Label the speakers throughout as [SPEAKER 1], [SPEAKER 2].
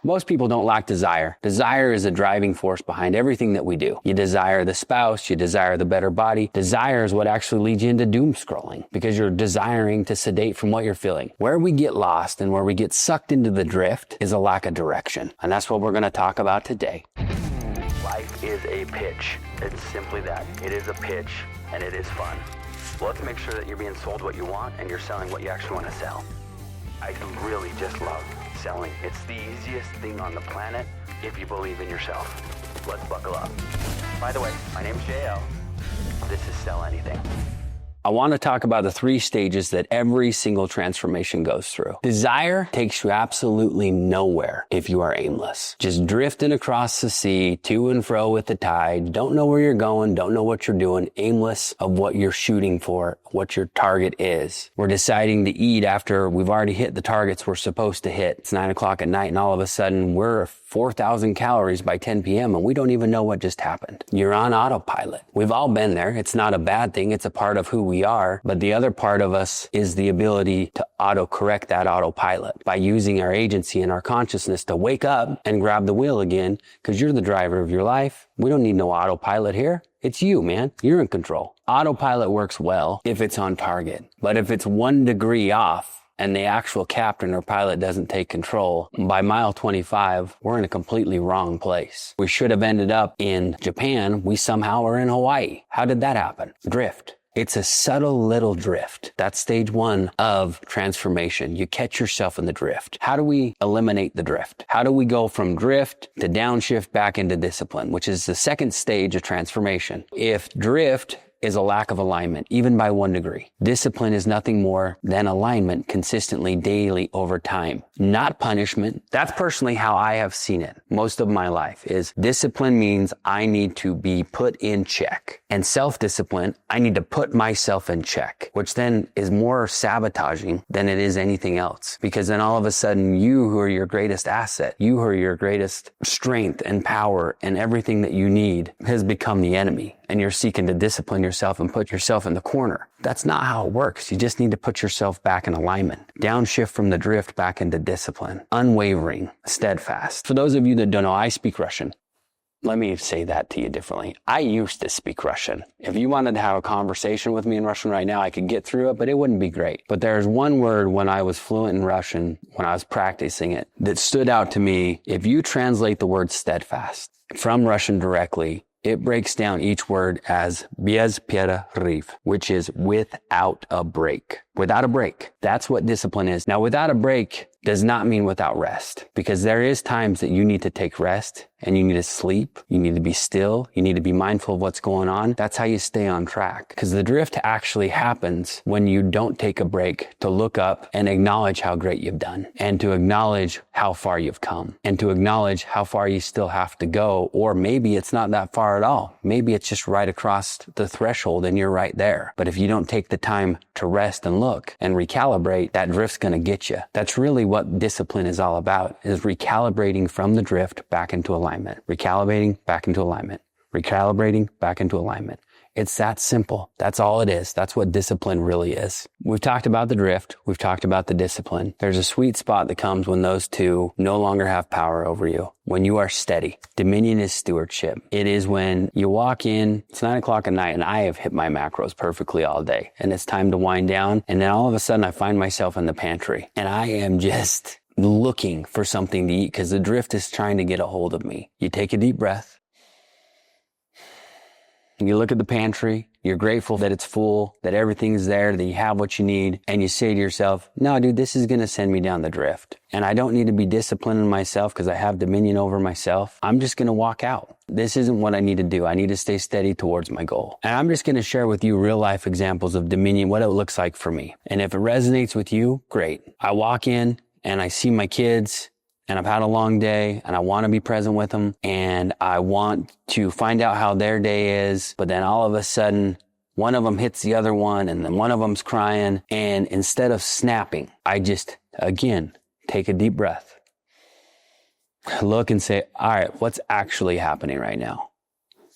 [SPEAKER 1] Most people don't lack desire. Desire is a driving force behind everything that we do. You desire the spouse, you desire the better body. Desire is what actually leads you into doom scrolling because you're desiring to sedate from what you're feeling. Where we get lost and where we get sucked into the drift is a lack of direction. And that's what we're going to talk about today. Life is a pitch. It's simply that. It is a pitch and it is fun. Well, let's make sure that you're being sold what you want and you're selling what you actually want to sell. I really just love selling. It's the easiest thing on the planet if you believe in yourself. Let's buckle up. By the way, my name's JL. This is Sell Anything. I want to talk about the 3 stages that every single transformation goes through. Desire takes you absolutely nowhere if you are aimless. Just drifting across the sea, to and fro with the tide, don't know where you're going, don't know what you're doing, aimless of what you're shooting for, what your target is. We're deciding to eat after we've already hit the targets we're supposed to hit. It's 9 o'clock at night and all of a sudden we're 4,000 calories by 10 p.m. and we don't even know what just happened. You're on autopilot. We've all been there. It's not a bad thing. It's a part of who we are. But the other part of us is the ability to auto-correct that autopilot by using our agency and our consciousness to wake up and grab the wheel again because you're the driver of your life. We don't need no autopilot here. It's you, man. You're in control. Autopilot works well if it's on target. But if it's 1 degree off, and the actual captain or pilot doesn't take control, by mile 25, we're in a completely wrong place. We should have ended up in Japan. We somehow are in Hawaii. How did that happen? Drift. It's a subtle little drift. That's stage 1 of transformation. You catch yourself in the drift. How do we eliminate the drift? How do we go from drift to downshift back into discipline, which is the 2nd stage of transformation? If drift is a lack of alignment, even by 1 degree. Discipline is nothing more than alignment consistently, daily, over time. Not punishment. That's personally how I have seen it most of my life is discipline means I need to be put in check. And self-discipline, I need to put myself in check, which then is more sabotaging than it is anything else. Because then all of a sudden, you who are your greatest asset, you who are your greatest strength and power and everything that you need has become the enemy. And you're seeking to discipline yourself and put yourself in the corner. That's not how it works. You just need to put yourself back in alignment. Downshift from the drift back into discipline. Unwavering, steadfast. For those of you that don't know, I speak Russian. Let me say that to you differently. I used to speak Russian. If you wanted to have a conversation with me in Russian right now, I could get through it, but it wouldn't be great. But there's one word when I was fluent in Russian, when I was practicing it, that stood out to me. If you translate the word steadfast from Russian directly, it breaks down each word as bez перерыв, which is without a break. Without a break. That's what discipline is. Now, without a break does not mean without rest, because there is times that you need to take rest and you need to sleep. You need to be still. You need to be mindful of what's going on. That's how you stay on track, because the drift actually happens when you don't take a break to look up and acknowledge how great you've done, and to acknowledge how far you've come, and to acknowledge how far you still have to go. Or maybe it's not that far at all. Maybe it's just right across the threshold and you're right there. But if you don't take the time to rest and look and recalibrate, that drift's going to get you. That's really what discipline is all about, is recalibrating from the drift back into alignment. Recalibrating back into alignment. Recalibrating back into alignment. It's that simple. That's all it is. That's what discipline really is. We've talked about the drift. We've talked about the discipline. There's a sweet spot that comes when those two no longer have power over you. When you are steady. Dominion is stewardship. It is when you walk in, it's 9 o'clock at night and I have hit my macros perfectly all day and it's time to wind down. And then all of a sudden I find myself in the pantry and I am just looking for something to eat because the drift is trying to get a hold of me. You take a deep breath. You look at the pantry, you're grateful that it's full, that everything's there, that you have what you need, and you say to yourself, no, dude, this is going to send me down the drift. And I don't need to be disciplining myself because I have dominion over myself. I'm just going to walk out. This isn't what I need to do. I need to stay steady towards my goal. And I'm just going to share with you real life examples of dominion, what it looks like for me. And if it resonates with you, great. I walk in and I see my kids, and I've had a long day and I want to be present with them and I want to find out how their day is. But then all of a sudden, one of them hits the other one and then one of them's crying. And instead of snapping, I just, again, take a deep breath, look and say, all right, what's actually happening right now?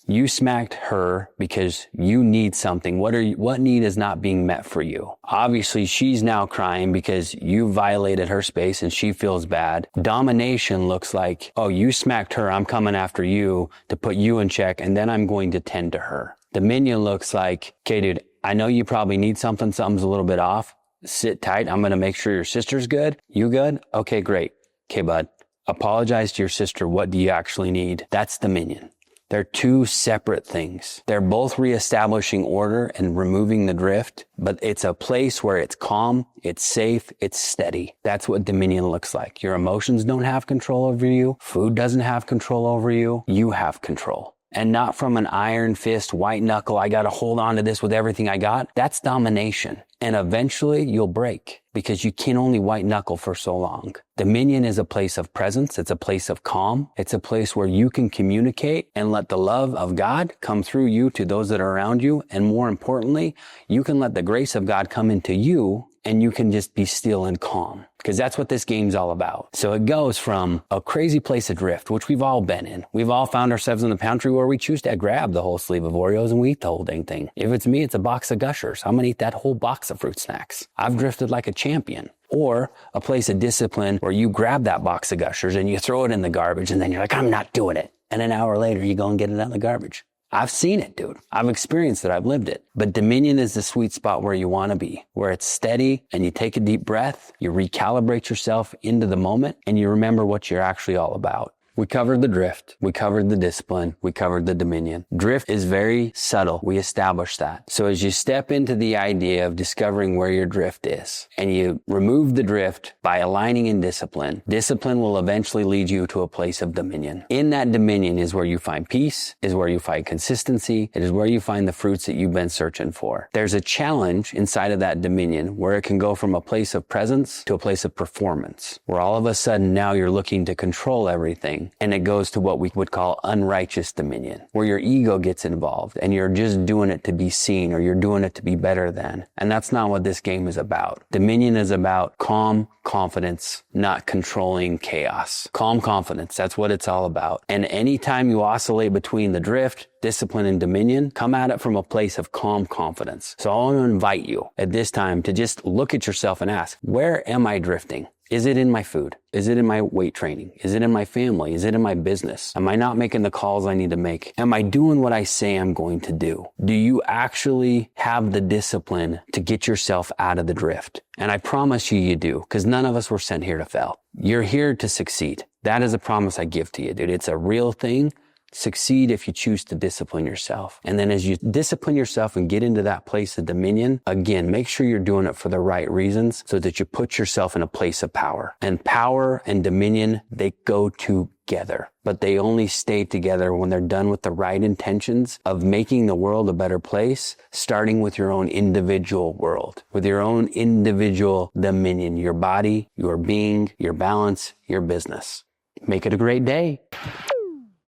[SPEAKER 1] You smacked her because you need something. What need is not being met for you? Obviously, she's now crying because you violated her space and she feels bad. Domination looks like, oh, you smacked her, I'm coming after you to put you in check, and then I'm going to tend to her. Dominion looks like, okay, dude, I know you probably need something. Something's a little bit off. Sit tight. I'm going to make sure your sister's good. You good? Okay, great. Okay, bud. Apologize to your sister. What do you actually need? That's dominion. They're two separate things. They're both reestablishing order and removing the drift, but it's a place where it's calm, it's safe, it's steady. That's what dominion looks like. Your emotions don't have control over you. Food doesn't have control over you. You have control. And not from an iron fist, white knuckle, I got to hold on to this with everything I got. That's domination. And eventually you'll break because you can only white knuckle for so long. Dominion is a place of presence. It's a place of calm. It's a place where you can communicate and let the love of God come through you to those that are around you. And more importantly, you can let the grace of God come into you and you can just be still and calm. Because that's what this game's all about. So it goes from a crazy place adrift, which we've all been in. We've all found ourselves in the pantry where we choose to grab the whole sleeve of Oreos and we eat the whole dang thing. If it's me, it's a box of Gushers. I'm going to eat that whole box of fruit snacks. I've drifted like a champion. Or a place of discipline where you grab that box of Gushers and you throw it in the garbage and then you're like, I'm not doing it. And an hour later, you go and get it out of the garbage. I've seen it, dude. I've experienced it. I've lived it. But dominion is the sweet spot where you want to be, where it's steady and you take a deep breath, you recalibrate yourself into the moment, and you remember what you're actually all about. We covered the drift. We covered the discipline. We covered the dominion. Drift is very subtle. We established that. So as you step into the idea of discovering where your drift is and you remove the drift by aligning in discipline, discipline will eventually lead you to a place of dominion. In that dominion is where you find peace, is where you find consistency. It is where you find the fruits that you've been searching for. There's a challenge inside of that dominion where it can go from a place of presence to a place of performance, where all of a sudden now you're looking to control everything. And it goes to what we would call unrighteous dominion, where your ego gets involved and you're just doing it to be seen or you're doing it to be better than. And that's not what this game is about. Dominion is about calm confidence, not controlling chaos. Calm confidence, that's what it's all about. And anytime you oscillate between the drift, discipline, and dominion, come at it from a place of calm confidence. So I want to invite you at this time to just look at yourself and ask, where am I drifting? Is it in my food? Is it in my weight training? Is it in my family? Is it in my business? Am I not making the calls I need to make? Am I doing what I say I'm going to do? Do you actually have the discipline to get yourself out of the drift? And I promise you do, because none of us were sent here to fail. You're here to succeed. That is a promise I give to you, dude. It's a real thing. Succeed if you choose to discipline yourself. And then as you discipline yourself and get into that place of dominion, again, make sure you're doing it for the right reasons so that you put yourself in a place of power. And power and dominion, they go together. But they only stay together when they're done with the right intentions of making the world a better place, starting with your own individual world, with your own individual dominion, your body, your being, your balance, your business. Make it a great day.